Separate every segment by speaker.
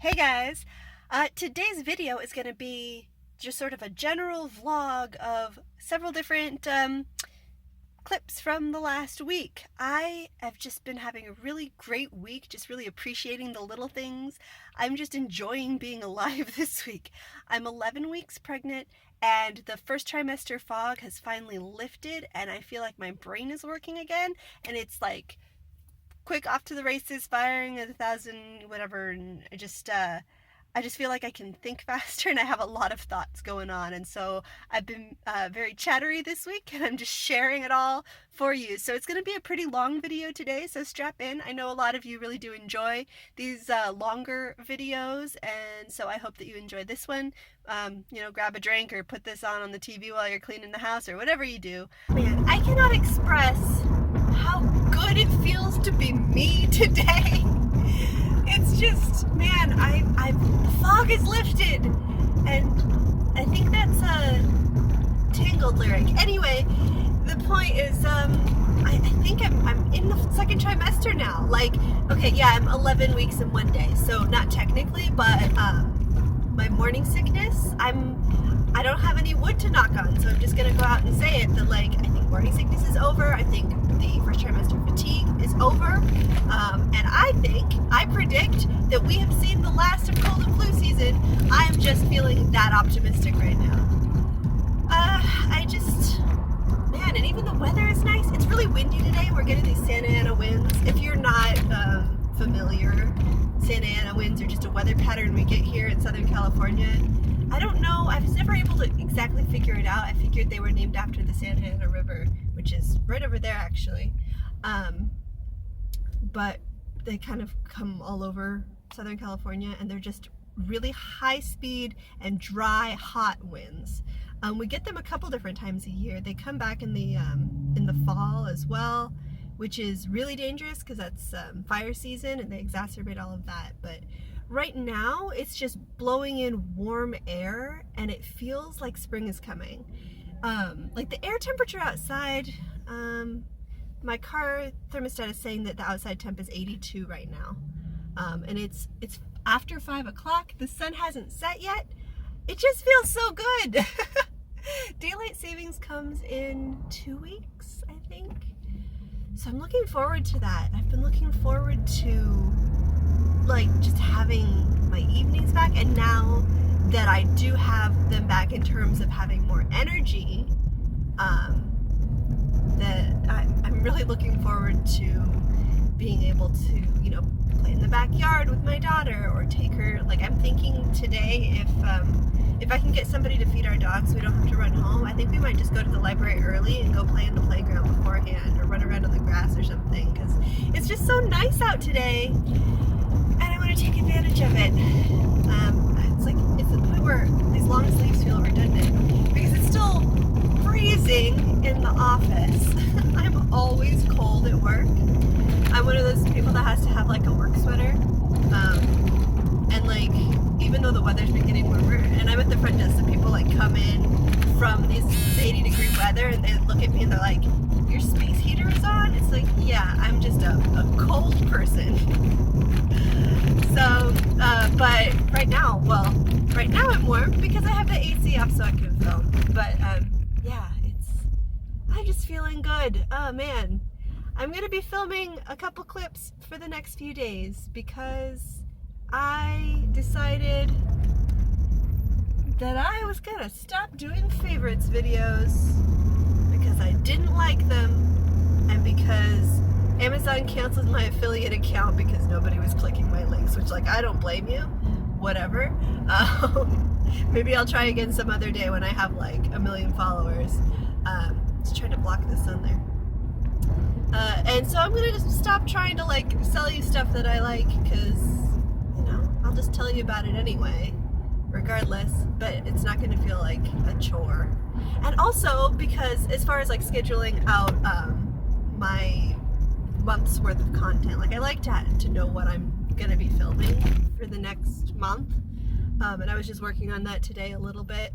Speaker 1: Hey guys! Today's video is going to be just sort of a general vlog of several different clips from the last week. I have just been having a really great week, just really appreciating the little things. I'm just enjoying being alive this week. I'm 11 weeks pregnant and the first trimester fog has finally lifted and I feel like my brain is working again, and it's like quick off to the races, firing at 1,000 whatever, and I just feel like I can think faster and I have a lot of thoughts going on, and so I've been very chattery this week and I'm just sharing it all for you. So it's going to be a pretty long video today, so strap in. I know a lot of you really do enjoy these longer videos, and so I hope that you enjoy this one. Grab a drink or put this on the TV while you're cleaning the house or whatever you do. Man, I cannot express how good it feels to be me today. It's just, man, the fog is lifted, and I think that's a Tangled lyric. Anyway, the point is, I think I'm in the second trimester now. Like, okay, yeah, I'm 11 weeks and 1 day, so not technically, but my morning sickness, I don't have any wood to knock on, so I'm just gonna go out and say it, that like, I think morning sickness is over. I think the first trimester fatigue is over, and I predict that we have seen the last of cold and flu season. I am just feeling that optimistic right now. Man, and even the weather is nice. It's really windy today. We're getting these Santa Ana winds. If you're not familiar, Santa Ana winds are just a weather pattern we get here in Southern California. I don't know, I was never able to exactly figure it out. I figured they were named after the Santa Ana River, which is right over there actually. But they kind of come all over Southern California, and they're just really high speed and dry, hot winds. We get them a couple different times a year. They come back in the fall as well, which is really dangerous because that's fire season and they exacerbate all of that. But right now it's just blowing in warm air and it feels like spring is coming. Like the air temperature outside, my car thermostat is saying that the outside temp is 82 right now. And it's after 5 o'clock. The sun hasn't set yet. It just feels so good. Daylight savings comes in 2 weeks, I think. So I'm looking forward to that. I've been looking forward to like just having my evenings back, and now that I do have them back in terms of having more energy, that I'm really looking forward to being able to, play in the backyard with my daughter or take her. Like, I'm thinking today, if I can get somebody to feed our dogs so we don't have to run home, I think we might just go to the library early and go play in the playground beforehand or run around on the grass or something, because it's just so nice out today and I want to take advantage of it. It's the point where these long sleeves feel redundant because it's still freezing in the office. I'm always cold at work. I'm one of those people that has to have like a work sweater, and like, even though the weather's been getting warmer, and I'm at the front desk, and people like come in from this 80-degree weather and they look at me and they're like, your space heater is on? It's like, yeah, I'm just a cold person. So, but right now I'm warm because I have the AC off so I can film. But yeah, I'm just feeling good. Oh man, I'm gonna be filming a couple clips for the next few days because I decided that I was gonna stop doing favorites videos because I didn't like them, and because Amazon canceled my affiliate account because nobody was clicking my links, which, like, I don't blame you, whatever. Maybe I'll try again some other day when I have like 1 million followers. Just trying to block this on there. And so I'm gonna just stop trying to like sell you stuff that I like, because I'll just tell you about it anyway, regardless, but it's not gonna feel like a chore. And also because as far as like scheduling out my month's worth of content, like I like to know what I'm gonna be filming for the next month, and I was just working on that today a little bit.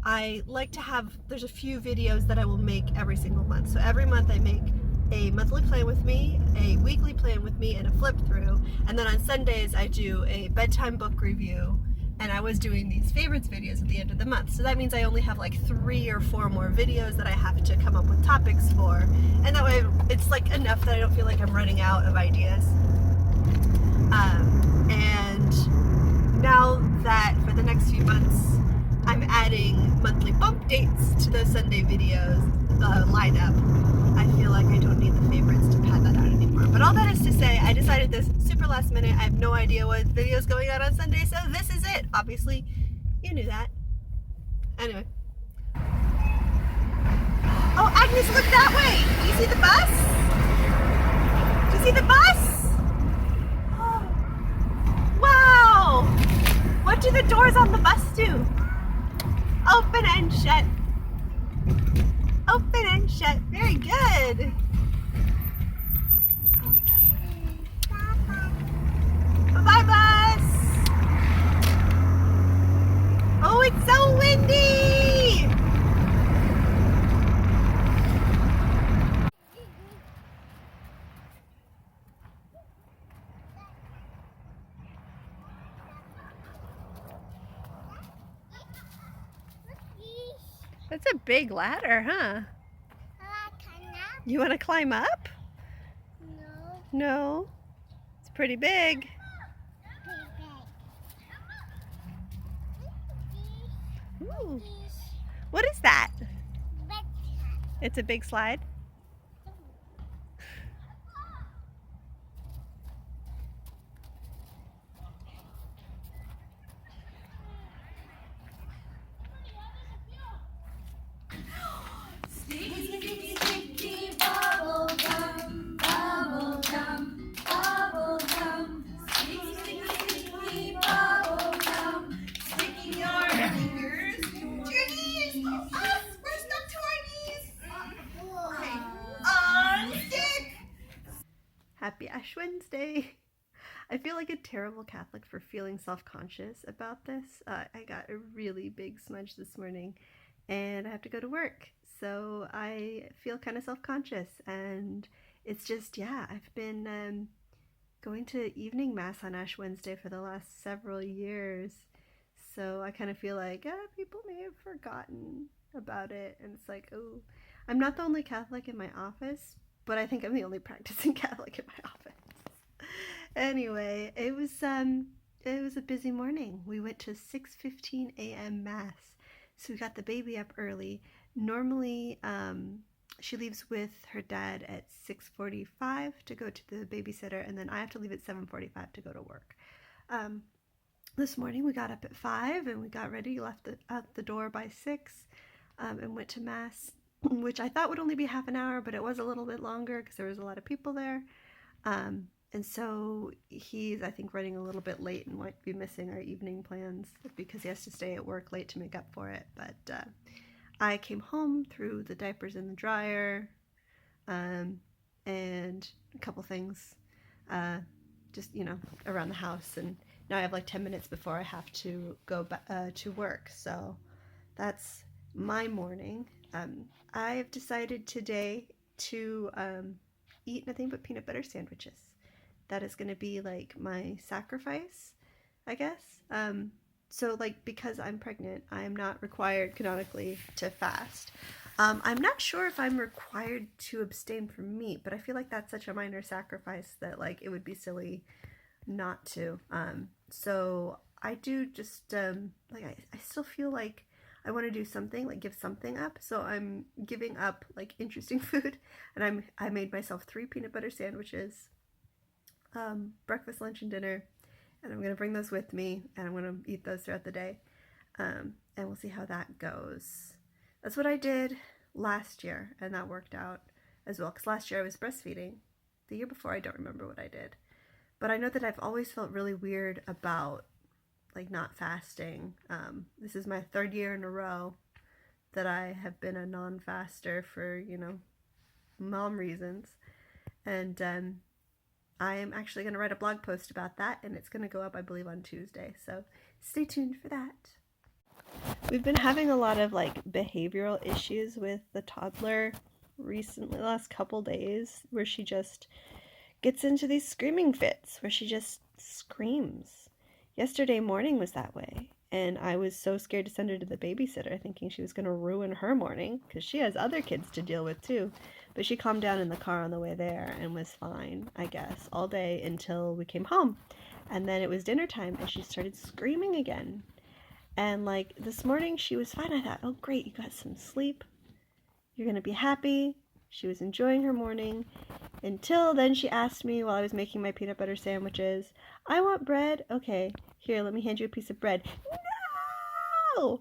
Speaker 1: I like to have, there's a few videos that I will make every single month. So every month I make a monthly plan with me, a weekly plan with me, and a flip through. And then on Sundays I do a bedtime book review, and I was doing these favorites videos at the end of the month. So that means I only have like 3 or 4 more videos that I have to come up with topics for. And that way it's like enough that I don't feel like I'm running out of ideas. And now that for the next few months I'm adding monthly bump dates to those Sunday videos lineup, I feel like I don't need the favorites to pad that out anymore. But all that is to say, I decided this super last minute. I have no idea what video is going out on Sunday, so this is it. Obviously, you knew that. Anyway. Oh, Agnes, look that way! Do you see the bus? Do you see the bus? Oh. Wow! What do the doors on the bus do? Open and shut. Open and shut. Very good. Bye, bus. Oh, it's so windy. That's a big ladder, huh? You want to climb up?
Speaker 2: No.
Speaker 1: No. It's pretty big. Ooh. What is that? It's a big slide. Happy Ash Wednesday. I feel like a terrible Catholic for feeling self-conscious about this. I got a really big smudge this morning and I have to go to work. So I feel kind of self-conscious, and it's just, yeah, I've been going to evening mass on Ash Wednesday for the last several years. So I kind of feel like, people may have forgotten about it. And it's like, oh, I'm not the only Catholic in my office, but I think I'm the only practicing Catholic in my office. Anyway, it was a busy morning. We went to 6:15 a.m. mass, so we got the baby up early. Normally, she leaves with her dad at 6:45 to go to the babysitter, and then I have to leave at 7:45 to go to work. This morning we got up at 5 and we got ready, left out the door by 6, and went to mass, which I thought would only be half an hour, but it was a little bit longer because there was a lot of people there. And so he's, I think, running a little bit late and might be missing our evening plans because he has to stay at work late to make up for it. But I came home, threw the diapers in the dryer, and a couple things, just, around the house. And now I have like 10 minutes before I have to go to work. So that's my morning. I've decided today to eat nothing but peanut butter sandwiches. That is going to be like my sacrifice, I guess. So like, because I'm pregnant, I'm not required canonically to fast. I'm not sure if I'm required to abstain from meat, but I feel like that's such a minor sacrifice that like it would be silly not to. So I do just like I still feel like I want to do something, like give something up. So I'm giving up like interesting food, and I made myself 3 peanut butter sandwiches, breakfast, lunch, and dinner, and I'm gonna bring those with me, and I'm gonna eat those throughout the day, and we'll see how that goes. That's what I did last year, and that worked out as well, because last year I was breastfeeding. The year before I don't remember what I did, but I know that I've always felt really weird about like not fasting. This is my 3rd year in a row that I have been a non-faster for, mom reasons, and I am actually going to write a blog post about that, and it's going to go up, I believe, on Tuesday, so stay tuned for that. We've been having a lot of like behavioral issues with the toddler recently, the last couple days, where she just gets into these screaming fits, where she just screams. Yesterday morning was that way, and I was so scared to send her to the babysitter, thinking she was going to ruin her morning, because she has other kids to deal with too. But she calmed down in the car on the way there and was fine, I guess, all day until we came home. And then it was dinner time, and she started screaming again. And like this morning, she was fine. I thought, oh, great, you got some sleep. You're going to be happy. She was enjoying her morning. Until then she asked me while I was making my peanut butter sandwiches, I want bread. Okay, here, let me hand you a piece of bread. No!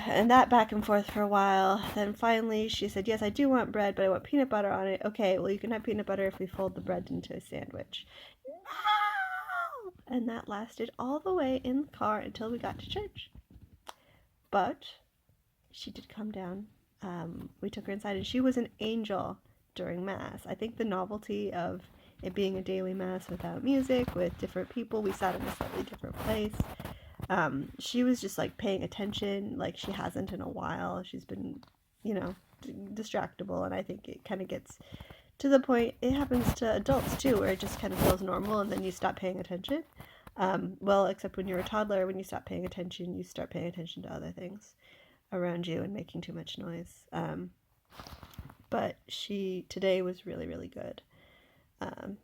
Speaker 1: And that back and forth for a while. Then finally she said, yes, I do want bread, but I want peanut butter on it. Okay, well, you can have peanut butter if we fold the bread into a sandwich. No! And that lasted all the way in the car until we got to church. But she did calm down. We took her inside, and she was an angel during Mass. I think the novelty of it being a daily Mass without music, with different people, we sat in a slightly different place. She was just like paying attention like she hasn't in a while. She's been, distractible, and I think it kind of gets to the point, it happens to adults too, where it just kind of feels normal and then you stop paying attention. Well, except when you're a toddler, when you stop paying attention, you start paying attention to other things around you and making too much noise. But she today was really, really good. So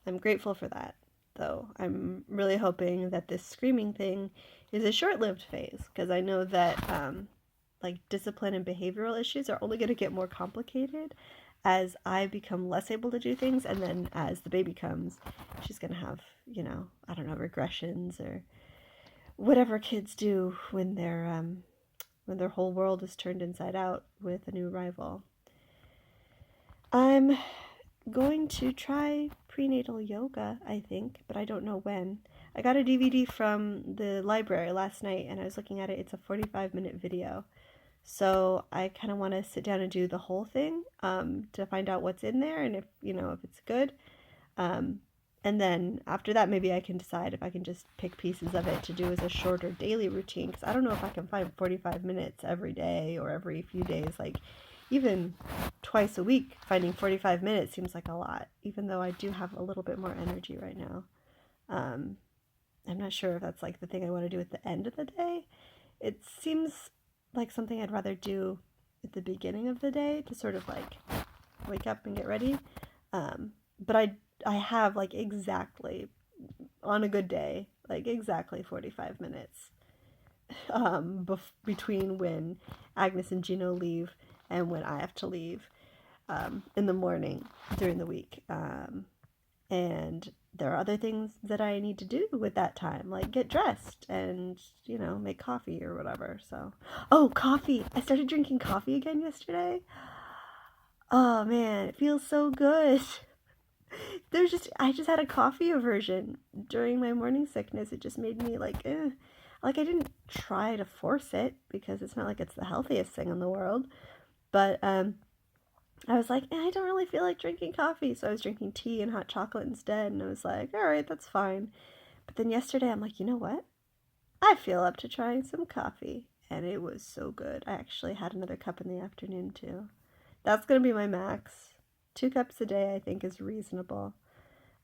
Speaker 1: I'm grateful for that, though. I'm really hoping that this screaming thing is a short-lived phase, because I know that discipline and behavioral issues are only going to get more complicated as I become less able to do things, and then as the baby comes, she's going to have, regressions or whatever kids do when their whole world is turned inside out with a new arrival. I'm going to try prenatal yoga, I think, but I don't know when. I got a DVD from the library last night, and I was looking at it. It's a 45-minute video. So I kind of want to sit down and do the whole thing to find out what's in there and if it's good. And then after that, maybe I can decide if I can just pick pieces of it to do as a shorter daily routine, because I don't know if I can find 45 minutes every day or every few days. Like, even twice a week, finding 45 minutes seems like a lot, even though I do have a little bit more energy right now. I'm not sure if that's like the thing I want to do at the end of the day. It seems like something I'd rather do at the beginning of the day to sort of like wake up and get ready. But I have like exactly, on a good day, like exactly 45 minutes between when Agnes and Gino leave and when I have to leave in the morning during the week. And there are other things that I need to do with that time, like get dressed and, make coffee or whatever. So, oh, coffee. I started drinking coffee again yesterday. Oh man, it feels so good. I just had a coffee aversion during my morning sickness. It just made me like I didn't try to force it, because it's not like it's the healthiest thing in the world. But I was like, I don't really feel like drinking coffee. So I was drinking tea and hot chocolate instead. And I was like, all right, that's fine. But then yesterday I'm like, you know what? I feel up to trying some coffee. And it was so good. I actually had another cup in the afternoon too. That's going to be my max. 2 cups a day I think is reasonable.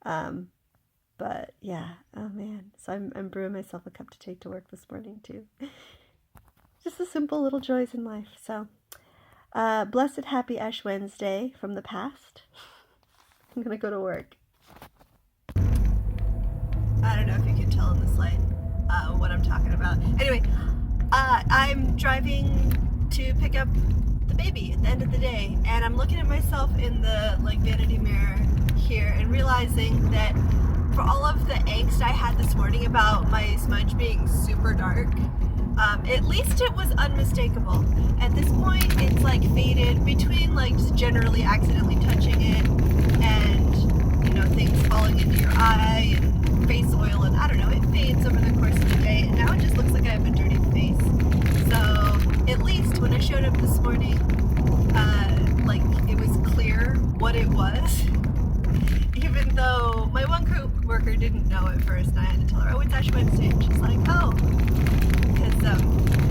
Speaker 1: But yeah, oh man. So I'm brewing myself a cup to take to work this morning too. Just the simple little joys in life. So blessed happy Ash Wednesday from the past. I'm gonna go to work. I don't know if you can tell in this light what I'm talking about. Anyway, I'm driving to pick up the baby at the end of the day, and I'm looking at myself in the vanity mirror here and realizing that for all of the angst I had this morning about my smudge being super dark, at least it was unmistakable. At this point, it's faded between just generally accidentally touching it and things falling into your eye and face oil, and I don't know, it fades over the course of the day, and now it just looks like I have a dirty face. So at least when I showed up this morning, it was clear what it was. Even though my one coworker didn't know at first, and I had to tell her, oh, it's Ash Wednesday. And she's like, oh, because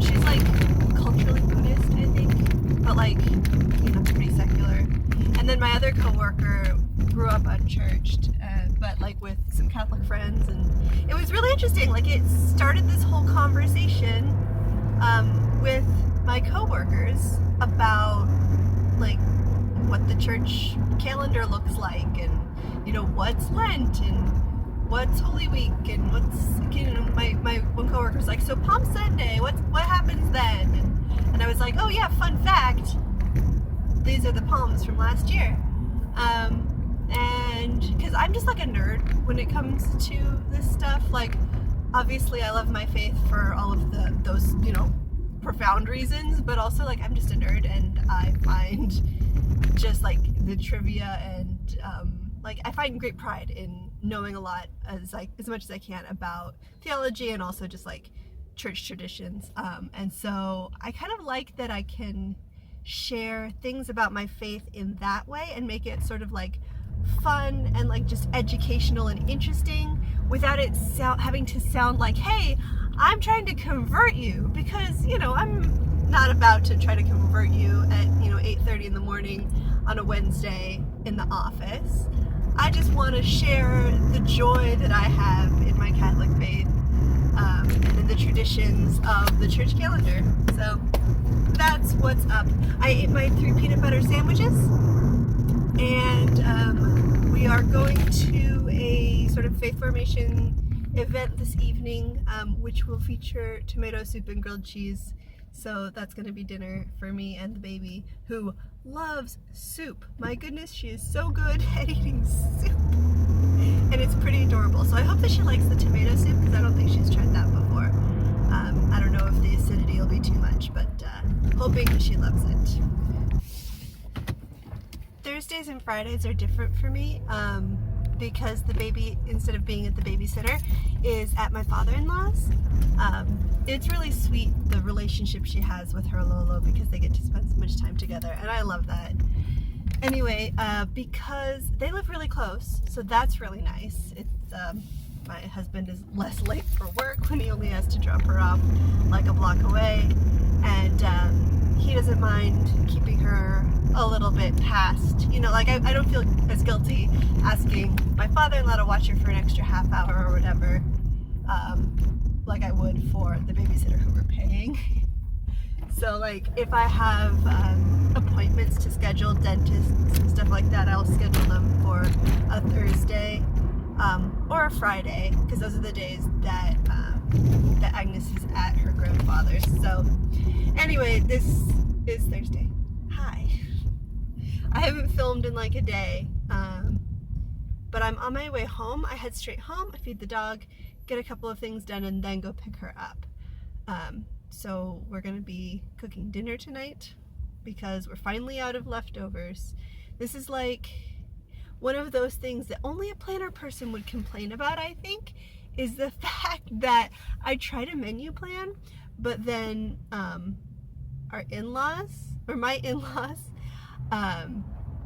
Speaker 1: she's culturally Buddhist, I think. like, pretty secular. And then my other coworker grew up unchurched, but like with some Catholic friends, and it was really interesting. Like, it started this whole conversation with my coworkers about like what the church calendar looks like, and what's Lent and what's Holy Week, and what's my one coworker's like, so Palm Sunday, what happens then? And I was like, oh yeah, fun fact, these are the palms from last year. And because I'm just like a nerd when it comes to this stuff. Like, obviously I love my faith for all of those profound reasons, but also like I'm just a nerd, and I find just like the trivia and like I find great pride in knowing a lot as much as I can about theology and also just like church traditions, and so I kind of like that I can share things about my faith in that way and make it sort of like fun and like just educational and interesting without it having to sound like, hey, I'm trying to convert you, because I'm not about to try to convert you at 8:30 in the morning on a Wednesday in the office. I just want to share the joy that I have in my Catholic faith, and in the traditions of the church calendar. So that's what's up. I ate my 3 peanut butter sandwiches, and we are going to a sort of faith formation event this evening, which will feature tomato soup and grilled cheese. So that's going to be dinner for me and the baby, who loves soup. My goodness, she is so good at eating soup, and it's pretty adorable. So I hope that she likes the tomato soup, because I don't think she's tried that before. I don't know if the acidity will be too much, but hoping that she loves it. Thursdays and Fridays are different for me, because the baby, instead of being at the babysitter, is at my father-in-law's. It's really sweet, the relationship she has with her Lolo, because they get to spend so much time together, and I love that. Anyway, because they live really close, so that's really nice. It's my husband is less late for work when he only has to drop her off like a block away, and he doesn't mind keeping her a little bit past, like I don't feel as guilty asking my father-in-law to watch her for an extra half hour or whatever, like I would for the babysitter who we're paying. So like if I have appointments to schedule, dentists and stuff like that, I'll schedule them for a Thursday or a Friday, because those are the days that Agnes is at her grandfather's. So anyway, this is Thursday. Hi. I haven't filmed in like a day, but I'm on my way home. I head straight home, I feed the dog, get a couple of things done, and then go pick her up. So we're gonna be cooking dinner tonight because we're finally out of leftovers. This is like one of those things that only a planner person would complain about, I think, is the fact that I try to menu plan, but then our in-laws, or my in-laws,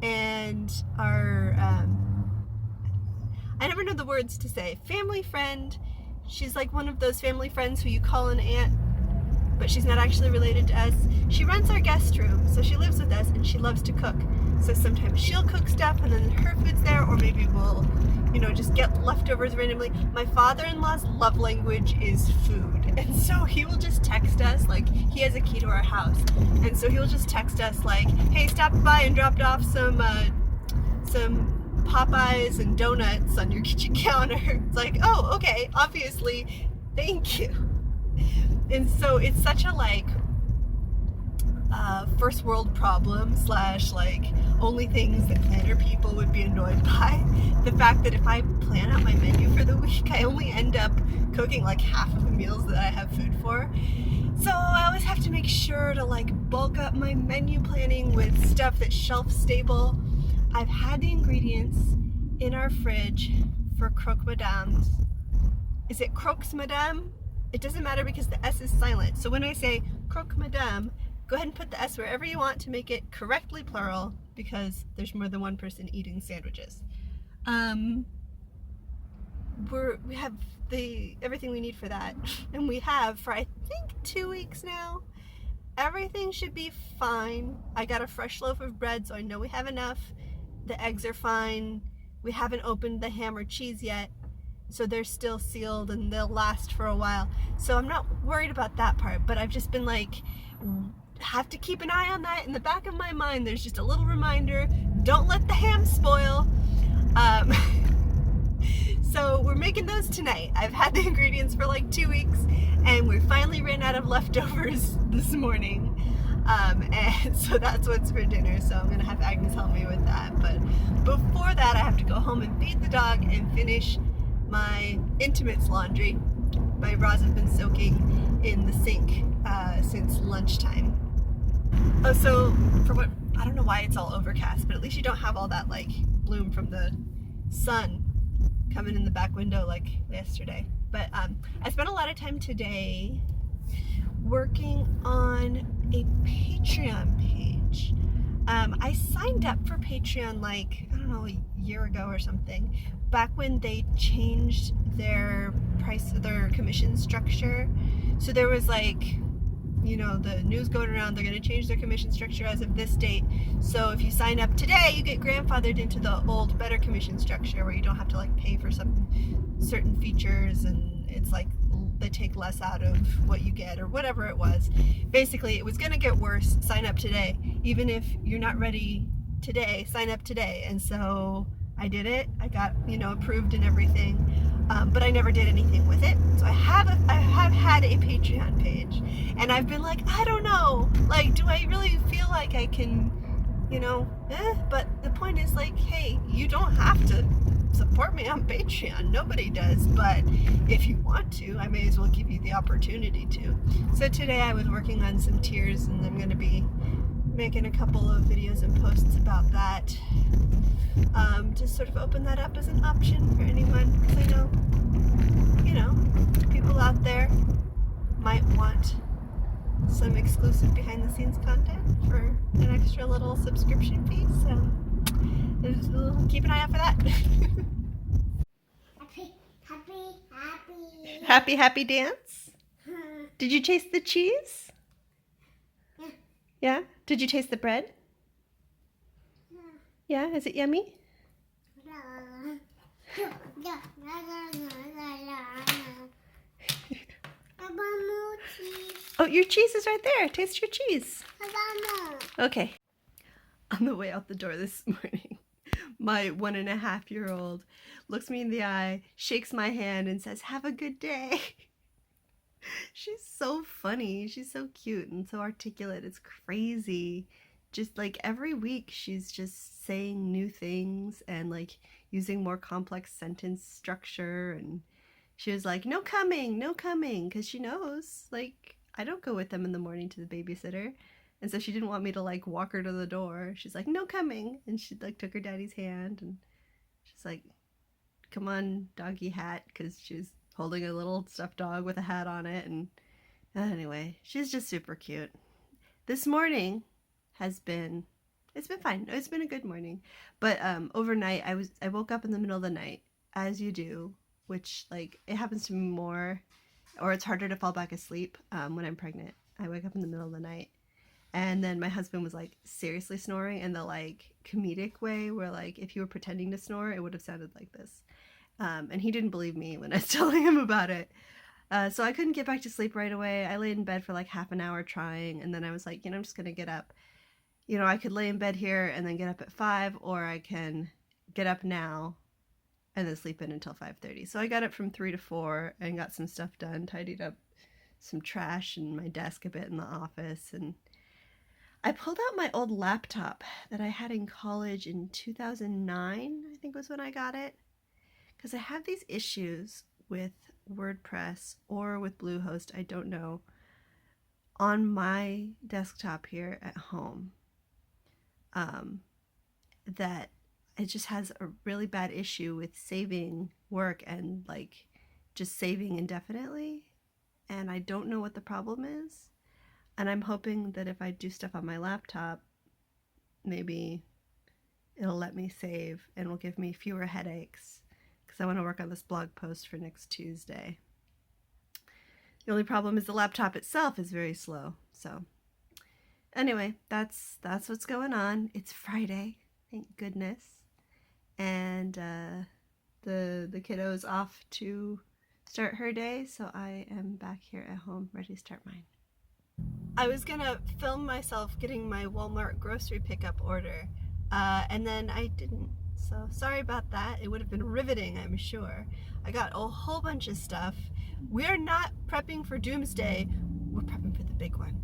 Speaker 1: and our, I never know the words to say, family friend. She's like one of those family friends who you call an aunt, but she's not actually related to us. She rents our guest room, so she lives with us, and she loves to cook. So sometimes she'll cook stuff and then her food's there, or maybe we'll, just get leftovers randomly. My father-in-law's love language is food, and so he will just text us, like, he has a key to our house, and so he'll just text us like, hey, stopped by and dropped off some Popeyes and donuts on your kitchen counter. It's like, oh, okay, obviously, thank you. And so it's such a like first world problem / like only things that planner people would be annoyed by. The fact that if I plan out my menu for the week, I only end up cooking like half of the meals that I have food for. So I always have to make sure to like bulk up my menu planning with stuff that's shelf stable. I've had the ingredients in our fridge for croque madames. Is it croques madame? It doesn't matter because the S is silent. So when I say croque madame, go ahead and put the S wherever you want to make it correctly plural, because there's more than one person eating sandwiches. We have everything we need for that, and we have for I think 2 weeks now. everything should be fine. I got a fresh loaf of bread, so I know we have enough. The eggs are fine. We haven't opened the ham or cheese yet, so they're still sealed and they'll last for a while. So I'm not worried about that part, but I've just been like, have to keep an eye on that in the back of my mind. There's just a little reminder, don't let the ham spoil. So we're making those tonight. I've had the ingredients for like 2 weeks and we finally ran out of leftovers this morning. And so that's what's for dinner. So I'm gonna have Agnes help me with that. But before that, I have to go home and feed the dog and finish my intimates laundry. My bras have been soaking in the sink since lunchtime. Oh, so for what, I don't know why it's all overcast, but at least you don't have all that like bloom from the sun coming in the back window like yesterday. But I spent a lot of time today working on a Patreon page. I signed up for Patreon like, I don't know, a year ago or something, back when they changed their commission structure. So there was like, you know, the news going around, they're going to change their commission structure as of this date. So if you sign up today, you get grandfathered into the old, better commission structure where you don't have to like pay for some certain features, and it's like they take less out of what you get or whatever it was. Basically, it was going to get worse. Sign up today. Even if you're not ready today, sign up today. And so I did it. I got, you know, approved and everything. But I never did anything with it. So I have had a Patreon page, and I've been like, I don't know, like, do I really feel like I can, you know, but the point is like, hey, you don't have to support me on Patreon. Nobody does, but if you want to, I may as well give you the opportunity to. So today I was working on some tiers, and I'm going to be making a couple of videos and posts about that. To sort of open that up as an option for anyone, because I know, you know, people out there might want some exclusive behind the scenes content for an extra little subscription fee, so keep an eye out for that. Happy dance? Did you taste the cheese? Yeah? Did you taste the bread? Yeah, is it yummy? Oh, your cheese is right there. Taste your cheese. Okay. On the way out the door this morning, my 1.5-year-old looks me in the eye, shakes my hand, and says, "Have a good day." She's so funny. She's so cute and so articulate. It's crazy. Just like every week she's just saying new things and like using more complex sentence structure, and she was like, no coming, because she knows like I don't go with them in the morning to the babysitter, and so she didn't want me to like walk her to the door. She's like, no coming, and she like took her daddy's hand, and she's like, come on, doggy hat, because she was holding a little stuffed dog with a hat on it. And anyway, she's just super cute. This morning it's been fine. It's been a good morning. But overnight I woke up in the middle of the night, as you do, which like it happens to me more, or it's harder to fall back asleep when I'm pregnant. I wake up in the middle of the night, and then my husband was like seriously snoring in the like comedic way where like if you were pretending to snore, it would have sounded like this. And he didn't believe me when I was telling him about it. So I couldn't get back to sleep right away. I laid in bed for like half an hour trying, and then I was like, you know, I'm just gonna get up. You know, I could lay in bed here and then get up at 5, or I can get up now and then sleep in until 5:30. So I got up from 3 to 4 and got some stuff done, tidied up some trash in my desk a bit in the office, and I pulled out my old laptop that I had in college in 2009, I think was when I got it, because I have these issues with WordPress or with Bluehost, I don't know, on my desktop here at home. That it just has a really bad issue with saving work and like just saving indefinitely, and I don't know what the problem is, and I'm hoping that if I do stuff on my laptop, maybe it'll let me save and will give me fewer headaches, because I want to work on this blog post for next Tuesday. The only problem is the laptop itself is very slow, so Anyway, that's what's going on. It's Friday, thank goodness, and the kiddo's off to start her day, so I am back here at home ready to start mine. I was gonna film myself getting my Walmart grocery pickup order, and then I didn't. So sorry about that. It would have been riveting, I'm sure. I got a whole bunch of stuff. We're not prepping for doomsday. We're prepping for the big one.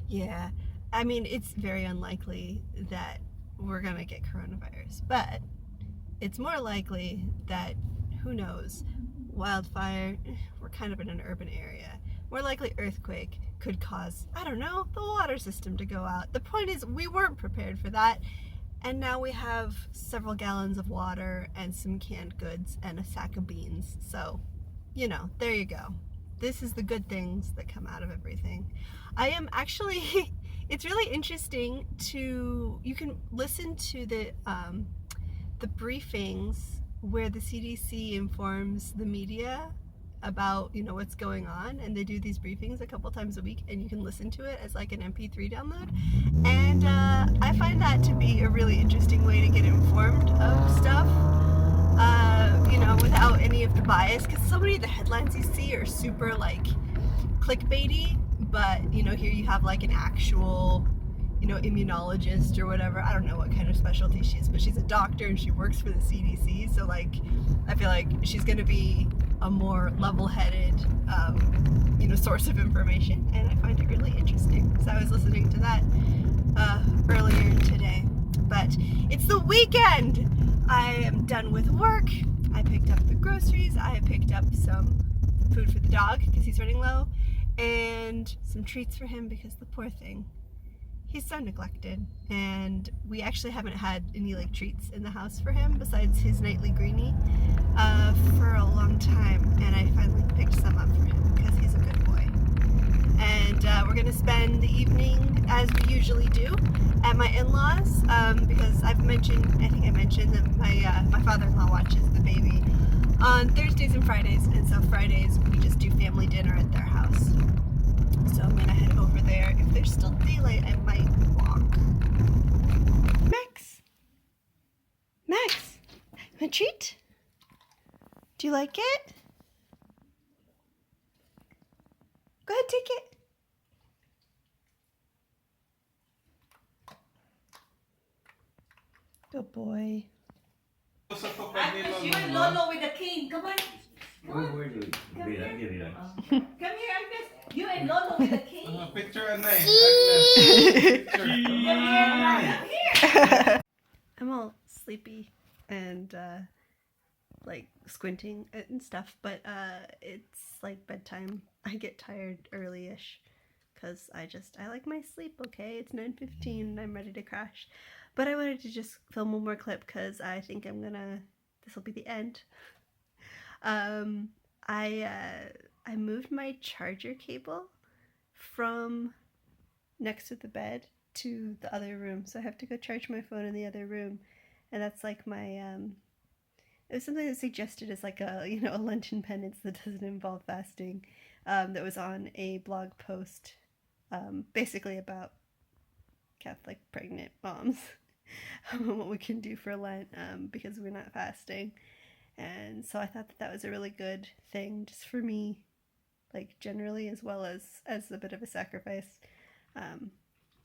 Speaker 1: Yeah, I mean, it's very unlikely that we're gonna get coronavirus, but it's more likely that, who knows, wildfire, we're kind of in an urban area. More likely earthquake could cause, I don't know, the water system to go out. The point is, we weren't prepared for that, and now we have several gallons of water and some canned goods and a sack of beans. So, you know, there you go. This is the good things that come out of everything. I am actually, it's really interesting to, you can listen to the briefings where the CDC informs the media about, you know, what's going on, and they do these briefings a couple times a week, and you can listen to it as like an MP3 download, and I find that to be a really interesting way to get informed of stuff, you know, without any of the bias, because so many of the headlines you see are super like clickbaity, but you know, here you have like an actual, you know, immunologist or whatever. I don't know what kind of specialty she is, but she's a doctor and she works for the CDC. So like, I feel like she's going to be a more level-headed, you know, source of information. And I find it really interesting. So I was listening to that earlier today. But it's the weekend. I am done with work. I picked up the groceries. I picked up some food for the dog because he's running low, and some treats for him because the poor thing, he's so neglected, and we actually haven't had any like treats in the house for him besides his nightly greenie for a long time, and I finally picked some up for him because he's a good boy. And we're gonna spend the evening as we usually do at my in-laws, because I think I mentioned that my father-in-law watches the baby on Thursdays and Fridays, and so Fridays we just do family dinner at their house. So I'm gonna head over there. If there's still daylight, I might walk. Max, a treat? Do you like it? Go ahead, take it. Good boy.
Speaker 3: Agnes, you and Lolo with the cane. Come on. Come here, Agnes. You and Lolo with the cane.
Speaker 4: Picture and name.
Speaker 3: Come here.
Speaker 1: I'm all sleepy and like squinting and stuff, but it's like bedtime. I get tired early-ish because I like my sleep, okay? It's 9:15 and I'm ready to crash. But I wanted to just film one more clip because I think this will be the end. I moved my charger cable from next to the bed to the other room, so I have to go charge my phone in the other room, and that's like my it was something that suggested as like a, you know, a Lenten penance that doesn't involve fasting, that was on a blog post, basically about Catholic pregnant moms, what we can do for Lent, because we're not fasting. And so I thought that was a really good thing just for me, like generally, as well as a bit of a sacrifice.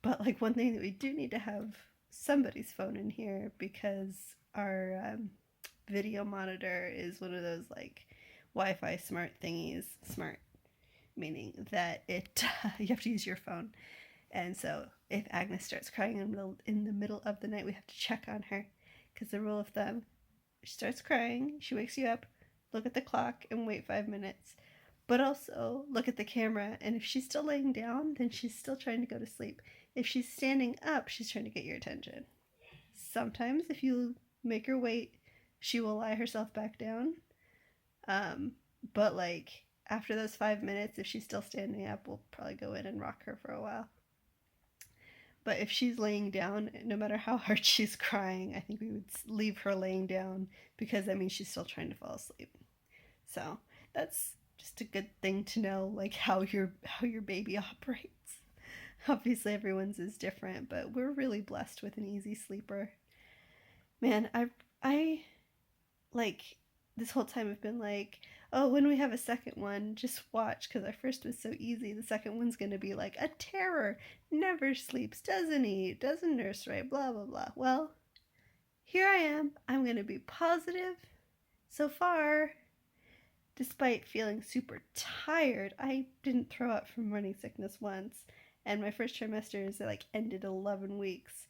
Speaker 1: But like one thing that we do need to have somebody's phone in here, because our video monitor is one of those like Wi-Fi smart thingies. Smart meaning that it you have to use your phone. And so if Agnes starts crying in the middle of the night, we have to check on her, because the rule of thumb, she starts crying, she wakes you up, look at the clock and wait 5 minutes. But also look at the camera, and if she's still laying down, then she's still trying to go to sleep. If she's standing up, she's trying to get your attention. Sometimes if you make her wait, she will lie herself back down. But like after those 5 minutes, if she's still standing up, we'll probably go in and rock her for a while. But if she's laying down, no matter how hard she's crying, I think we would leave her laying down, because that means she's still trying to fall asleep. So that's just a good thing to know, like how your baby operates. Obviously everyone's is different, but we're really blessed with an easy sleeper. Man, I like this whole time I've been like, oh, when we have a second one, just watch, because our first was so easy. The second one's going to be like a terror. Never sleeps, doesn't eat, doesn't nurse right, blah, blah, blah. Well, here I am. I'm going to be positive. So far, despite feeling super tired, I didn't throw up from morning sickness once. And my first trimester is like ended 11 weeks.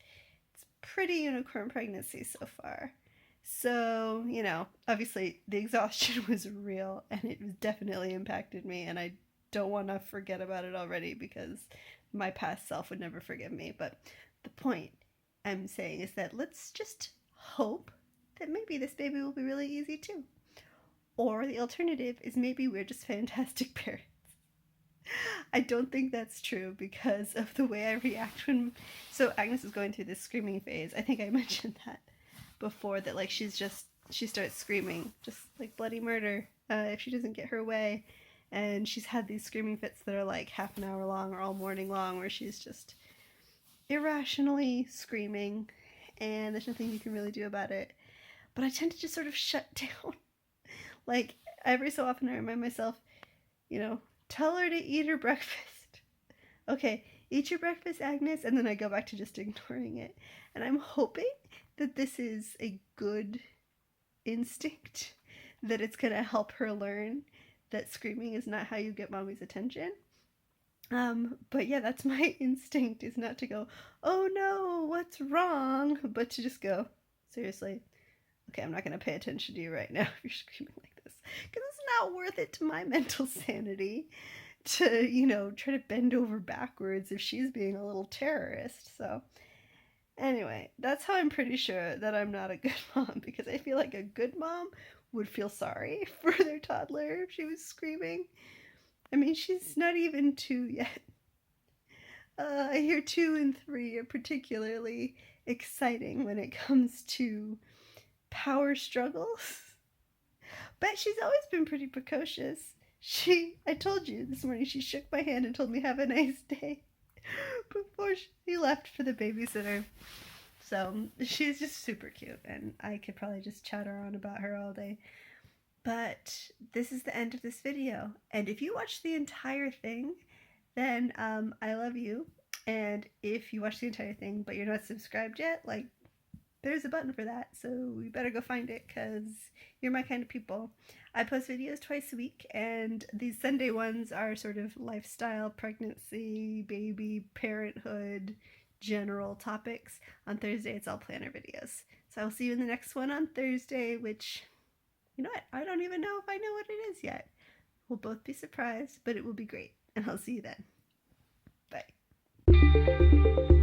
Speaker 1: It's pretty unicorn pregnancy so far. So, you know, obviously the exhaustion was real and it definitely impacted me, and I don't want to forget about it already because my past self would never forgive me. But the point I'm saying is that let's just hope that maybe this baby will be really easy too. Or the alternative is maybe we're just fantastic parents. I don't think that's true because of the way I react when... So Agnes is going through this screaming phase. I think I mentioned that before, that like she starts screaming just like bloody murder if she doesn't get her way, and she's had these screaming fits that are like half an hour long or all morning long where she's just irrationally screaming and there's nothing you can really do about it. But I tend to just sort of shut down. Like every so often I remind myself, you know, tell her to eat her breakfast. Okay, eat your breakfast, Agnes, and then I go back to just ignoring it. And I'm hoping that this is a good instinct, that it's going to help her learn that screaming is not how you get mommy's attention. But yeah, that's my instinct, is not to go, oh no, what's wrong? But to just go, seriously, okay, I'm not going to pay attention to you right now if you're screaming like this. Because it's not worth it to my mental sanity to, you know, try to bend over backwards if she's being a little terrorist. So anyway, that's how I'm pretty sure that I'm not a good mom, because I feel like a good mom would feel sorry for their toddler if she was screaming. I mean, she's not even 2 yet. I hear 2 and 3 are particularly exciting when it comes to power struggles. But she's always been pretty precocious. I told you this morning, she shook my hand and told me have a nice day before she left for the babysitter. So she's just super cute, and I could probably just chatter on about her all day. But this is the end of this video, and if you watch the entire thing, then I love you. And if you watch the entire thing but you're not subscribed yet, like, there's a button for that, so you better go find it, because you're my kind of people. I post videos twice a week, and these Sunday ones are sort of lifestyle, pregnancy, baby, parenthood, general topics. On Thursday, it's all planner videos. So I'll see you in the next one on Thursday, which, you know what, I don't even know if I know what it is yet. We'll both be surprised, but it will be great, and I'll see you then. Bye.